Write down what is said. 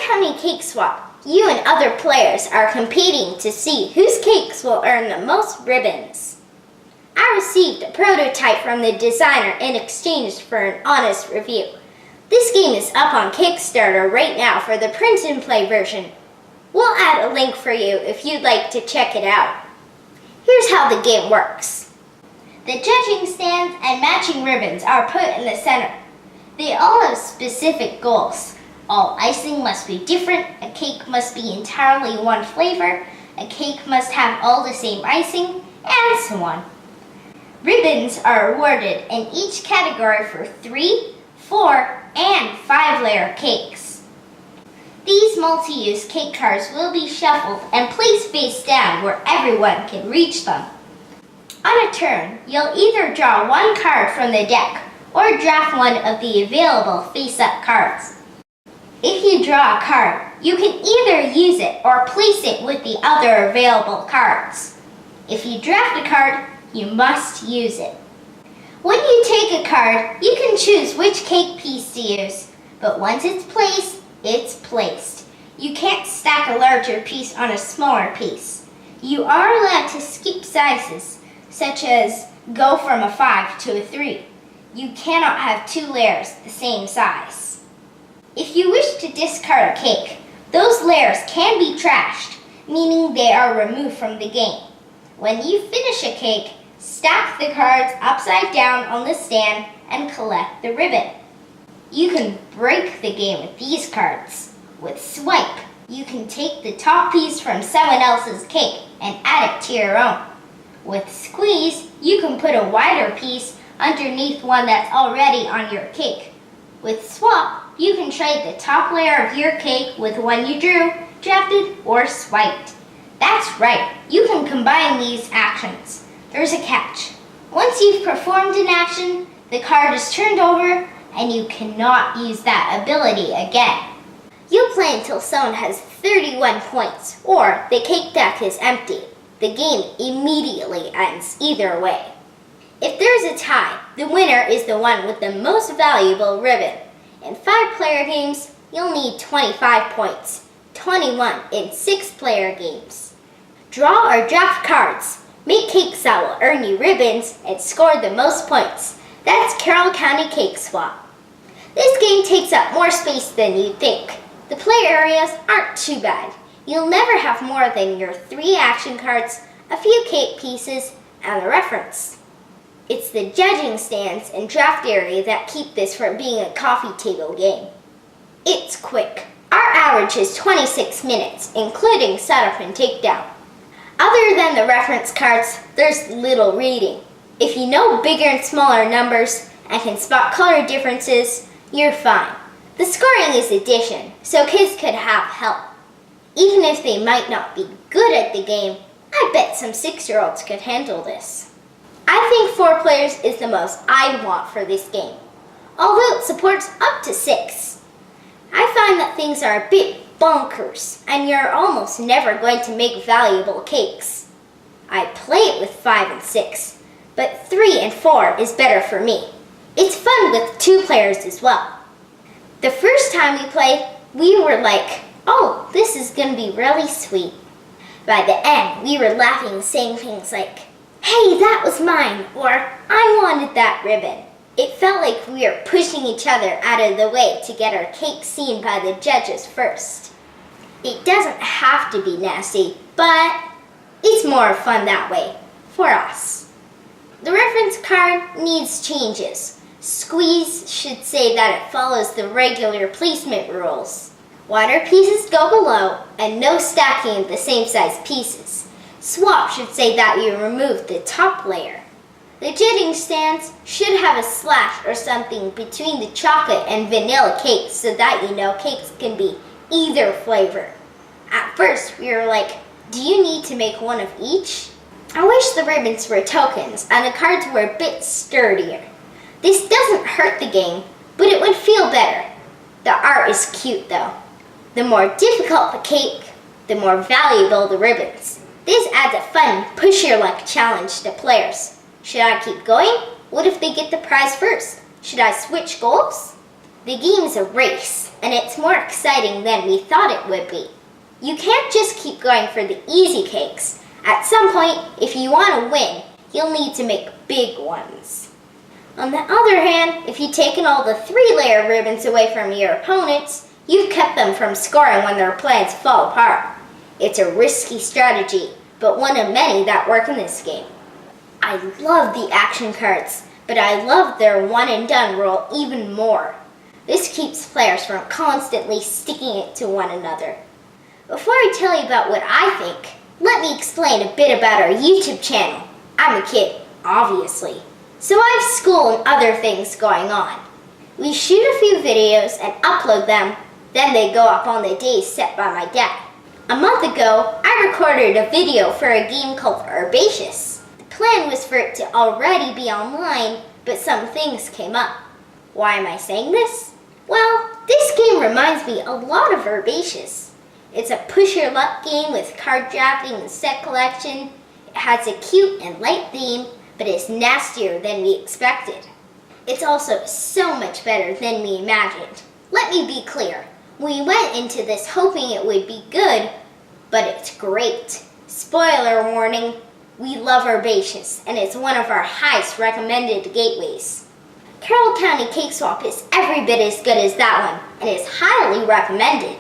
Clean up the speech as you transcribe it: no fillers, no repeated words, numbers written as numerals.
County Cake Swap, you and other players are competing to see whose cakes will earn the most ribbons. I received a prototype from the designer in exchange for an honest review. This game is up on Kickstarter right now for the print and play version. We'll add a link for you if you'd like to check it out. Here's how the game works. The judging stands and matching ribbons are put in the center. They all have specific goals. All icing must be different, a cake must be entirely one flavor, a cake must have all the same icing, and so on. Ribbons are awarded in each category for 3, 4, and 5-layer cakes. These multi-use cake cards will be shuffled and placed face down where everyone can reach them. On a turn, you'll either draw one card from the deck or draft one of the available face-up cards. If you draw a card, you can either use it or place it with the other available cards. If you draft a card, you must use it. When you take a card, you can choose which cake piece to use, but once it's placed, it's placed. You can't stack a larger piece on a smaller piece. You are allowed to skip sizes, such as go from a 5 to a 3. You cannot have 2 layers the same size. If you wish to discard a cake, those layers can be trashed, meaning they are removed from the game. When you finish a cake, stack the cards upside down on the stand and collect the ribbon. You can break the game with these cards. With Swipe, you can take the top piece from someone else's cake and add it to your own. With Squeeze, you can put a wider piece underneath one that's already on your cake. With Swap, you can trade the top layer of your cake with one you drew, drafted, or swiped. That's right, you can combine these actions. There's a catch. Once you've performed an action, the card is turned over and you cannot use that ability again. You play until someone has 31 points or the cake deck is empty. The game immediately ends either way. If there's a tie, the winner is the one with the most valuable ribbon. In 5-player games, you'll need 25 points, 21 in 6-player games. Draw or draft cards. Make cakes that will earn you ribbons and score the most points. That's Carroll County Cake Swap. This game takes up more space than you'd think. The play areas aren't too bad. You'll never have more than your 3 action cards, a few cake pieces, and a reference. It's the judging stands and draft area that keep this from being a coffee table game. It's quick. Our average is 26 minutes, including setup and takedown. Other than the reference cards, there's little reading. If you know bigger and smaller numbers and can spot color differences, you're fine. The scoring is addition, so kids could have help. Even if they might not be good at the game, I bet some 6-year-olds could handle this. I think 4 players is the most I want for this game, although it supports up to 6. I find that things are a bit bonkers, and you're almost never going to make valuable cakes. I play it with 5 and 6, but 3 and 4 is better for me. It's fun with 2 players as well. The first time we played, we were like, oh, this is going to be really sweet. By the end, we were laughing, saying things like, hey, that was mine, or I wanted that ribbon. It felt like we were pushing each other out of the way to get our cake seen by the judges first. It doesn't have to be nasty, but it's more fun that way, for us. The reference card needs changes. Squeeze should say that it follows the regular placement rules. Wider pieces go below, and no stacking of the same size pieces. Swap should say that you remove the top layer. The judging stands should have a slash or something between the chocolate and vanilla cakes so that you know cakes can be either flavor. At first, we were like, do you need to make one of each? I wish the ribbons were tokens and the cards were a bit sturdier. This doesn't hurt the game, but it would feel better. The art is cute though. The more difficult the cake, the more valuable the ribbons. This adds a fun push-your-luck challenge to players. Should I keep going? What if they get the prize first? Should I switch goals? The game's a race, and it's more exciting than we thought it would be. You can't just keep going for the easy cakes. At some point, if you want to win, you'll need to make big ones. On the other hand, if you've taken all the 3-layer ribbons away from your opponents, you've kept them from scoring when their plans fall apart. It's a risky strategy, but one of many that work in this game. I love the action cards, but I love their one-and-done rule even more. This keeps players from constantly sticking it to one another. Before I tell you about what I think, let me explain a bit about our YouTube channel. I'm a kid, obviously, so I have school and other things going on. We shoot a few videos and upload them, then they go up on the days set by my dad. A month ago, I recorded a video for a game called Herbaceous. The plan was for it to already be online, but some things came up. Why am I saying this? Well, this game reminds me a lot of Herbaceous. It's a push-your-luck game with card drafting and set collection. It has a cute and light theme, but it's nastier than we expected. It's also so much better than we imagined. Let me be clear. We went into this hoping it would be good, but it's great. Spoiler warning, we love Herbaceous, and it's one of our highest recommended gateways. Carroll County Cake Swap is every bit as good as that one, and is highly recommended.